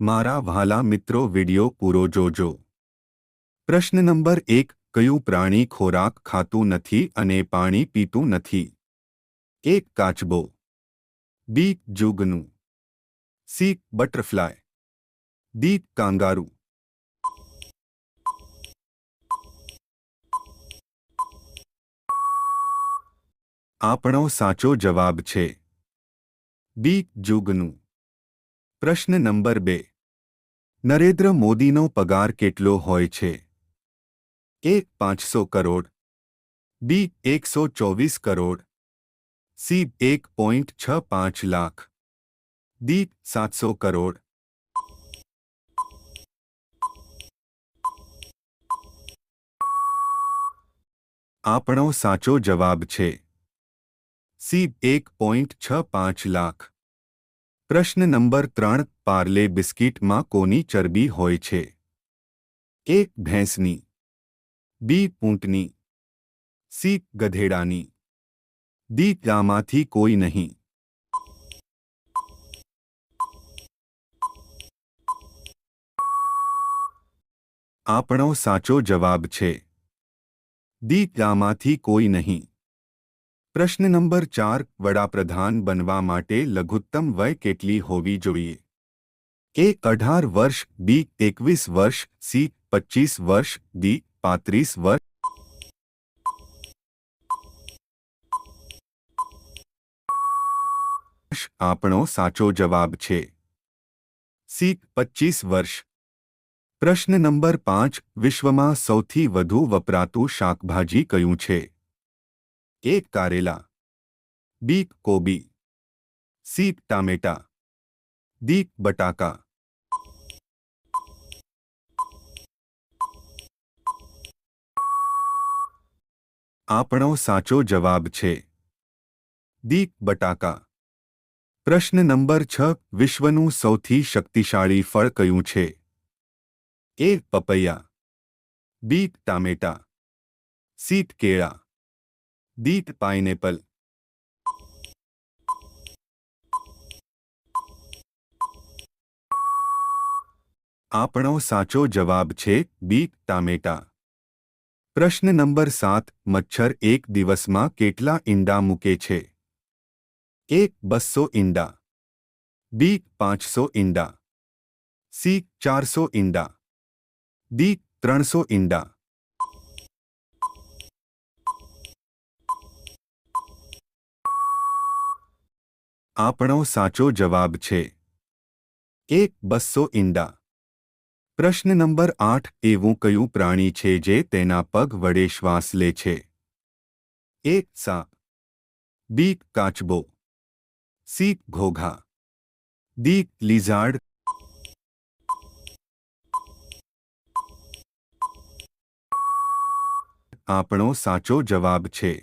મારા વહાલા મિત્રો વિડિયો પૂરો જોજો। પ્રશ્ન નંબર 1 કયું પ્રાણી ખોરાક ખાતું નથી અને પાણી પીતું નથી? A. કાચબો, B. જુગનું, C. Butterfly, D. Kangaroo. આપણો સાચો જવાબ છે B. જુગનું। પ્રશ્ન નંબર 2 નરેન્દ્ર મોદીનો પગાર કેટલો હોય છે? A. 500 crore, B. 124 crore, C. 1.65 lakh, D. 700 crore. આપણો સાચો જવાબ છે C. 1.65 લાખ। પ્રશ્ન નંબર 3 પાર્લે બિસ્કિટમાં કોની ચરબી હોય છે? A. ભેંસની, B. ઊંટની, C. ગધેડાની, D. આમાંથી કોઈ નહીં। આપણો સાચો જવાબ છે D. આમાંથી કોઈ નહીં। પ્રશ્ન નંબર 4 વડાપ્રધાન બનવા માટે લઘુત્તમ વય કેટલી હોવી જોઈએ? A. 18 વર્ષ, B. 21 વર્ષ, C. 25 વર્ષ, D. 35 વર્ષ। આપણો સાચો જવાબ છે C. 25 વર્ષ। પ્રશ્ન નંબર 5 વિશ્વમાં સૌથી વધુ વપરાતું શાકભાજી કયું છે? A. કારેલા, B. કોબી, C. ટામેટા, D. બટાકા। આપણો સાચો જવાબ છે D. બટાકા। પ્રશ્ન નંબર 6 વિશ્વનું સૌથી શક્તિશાળી ફળ કયું છે? A. પપૈયા, B. ટામેટા, C. કેળા, D. પાઇનેપલ। આપણો સાચો જવાબ છે B. ટામેટા। પ્રશ્ન નંબર 7 મચ્છર એક દિવસમાં કેટલા ઈંડા મૂકે છે? A. 200 ઈંડા, B. 500 ઈંડા, C. 400 ઈંડા, D. 300 ઈંડા। આપણો સાચો જવાબ છે A. 200 ઈંડા। પ્રશ્ન નંબર 8 એવું કયું પ્રાણી છે જે તેના પગ વડે શ્વાસ લે છે? A. સાપ, B. કાચબો, C. ઘોઘા, D. લિઝાર્ડ। આપણો સાચો જવાબ છે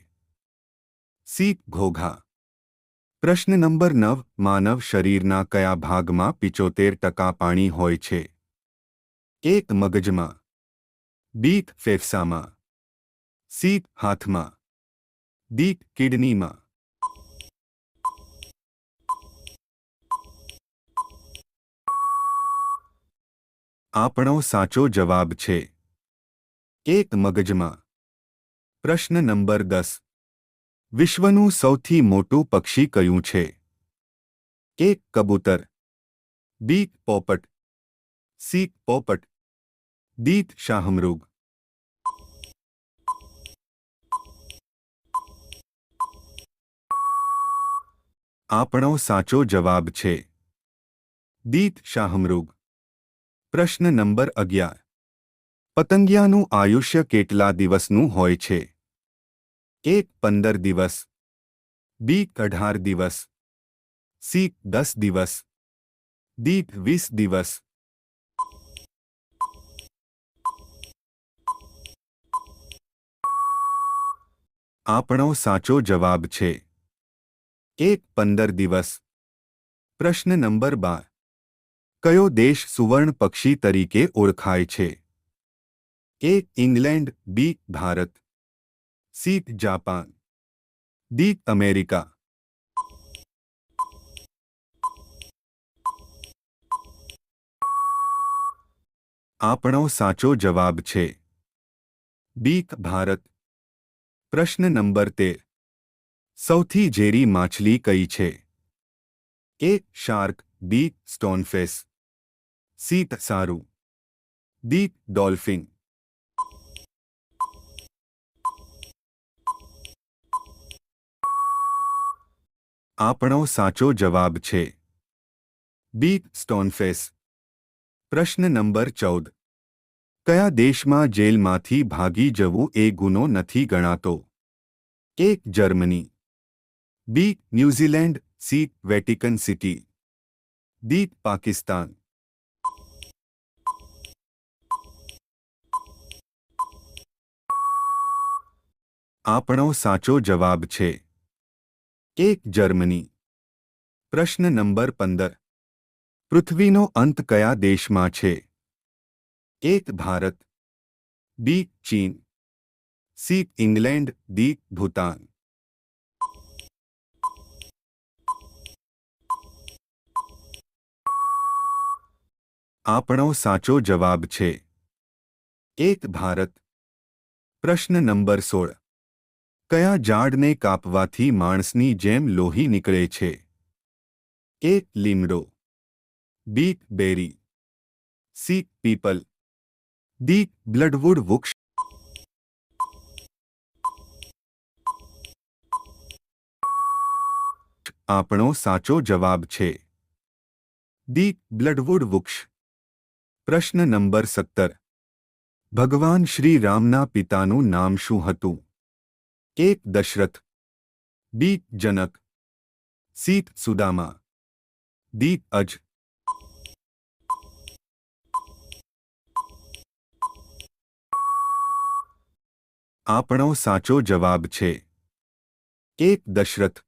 C. ઘોઘા। પ્રશ્ન નંબર 9 માનવ શરીરના કયા ભાગમાં 75% પાણી હોય છે? A. મગજમાં, B. ફેફસામાં, C. હાથમાં, D. કિડનીમાં। આપણો સાચો જવાબ છે A. મગજમાં। પ્રશ્ન નંબર 10 વિશ્વનું સૌથી મોટું પક્ષી કયું છે? A. કબૂતર, B. પોપટ, C. પોપટ, D. શાહમૃગ। આપણો સાચો જવાબ છે D. શાહમૃગ। પ્રશ્ન નંબર 11 પતંગિયાનું આયુષ્ય કેટલા દિવસનું હોય છે? A. 15 દિવસ, B. 18 દિવસ, C. 10 દિવસ, D. 20 દિવસ। આપણો સાચો જવાબ છે A. 15 દિવસ। પ્રશ્ન નંબર 12 કયો દેશ સુવર્ણ પક્ષી તરીકે ઓળખાય છે? A. England, B. Bharat, C. Japan, D. America. આપણો સાચો જવાબ છે આપણો સાચો જવાબ છે બી ભારત. પ્રશ્ન નંબર 13. સૌથી ઝેરી માછલી કઈ છે? એ શાર્ક, બી સ્ટોનફિશ, સી સારું, ડી ડોલ્ફિન. આપણો સાચો જવાબ છે બી સ્ટોનફિશ. પ્રશ્ન નંબર 14. કયા દેશમાં જેલમાંથી ભાગી જવું એ ગુનો નથી ગણાતો? A Germany, B New Zealand, C Vatican city, D Pakistan. આપણો સાચો જવાબ છે એ જર્મની. પ્રશ્ન નંબર 15. પૃથ્વીનો અંત કયા દેશમાં છે? એ ભારત, બી ચીન, સી ઇંગ્લેન્ડ, ડી ભૂતાન. આપણો સાચો જવાબ છે એ ભારત. પ્રશ્ન નંબર 16. કયા ઝાડને કાપવાથી માણસની જેમ લોહી નીકળે છે? એ લીમડો, બી બેરી, સી પીપલ, ડી બ્લડવુડ વૃક્ષ. આપણો સાચો જવાબ છે ડી બ્લડવુડ વૃક્ષ. પ્રશ્ન નંબર 17. ભગવાન શ્રી રામના પિતાનું નામ શું હતું? એ દશરથ, બી જનક, સી સુદામા, ડી અજ. આપણો સાચો જવાબ છે એ દશરથ.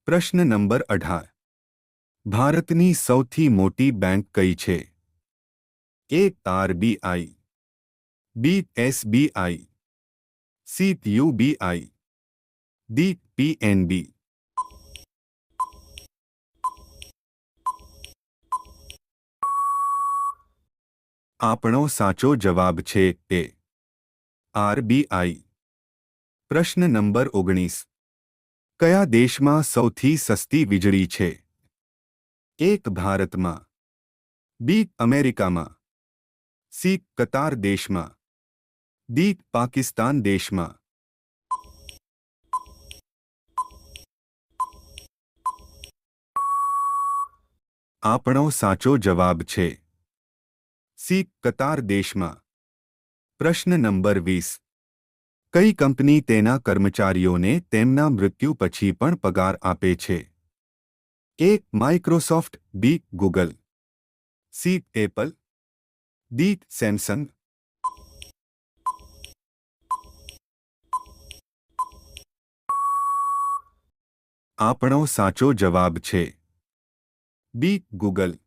પ્રશ્ન નંબર 18. ભારતની સૌથી મોટી બેંક કઈ છે? A RBI, B SBI, C UBI, D PNB. આપણો સાચો જવાબ છે એ આરબીઆઈ. પ્રશ્ન નંબર 19. કયા દેશમાં સૌથી સસ્તી વીજળી છે? એ ભારતમાં, બી અમેરિકામાં, સી કતાર દેશમાં, ડી પાકિસ્તાન દેશમાં. આપણો સાચો જવાબ છે સી કતાર દેશમાં. પ્રશ્ન નંબર 20. કઈ કંપની તેના કર્મચારીઓને તેમના મૃત્યુ પછી પણ પગાર આપે છે? A Microsoft, B Google, C Apple, D Samsung. આપણો સાચો જવાબ છે બી ગૂગલ.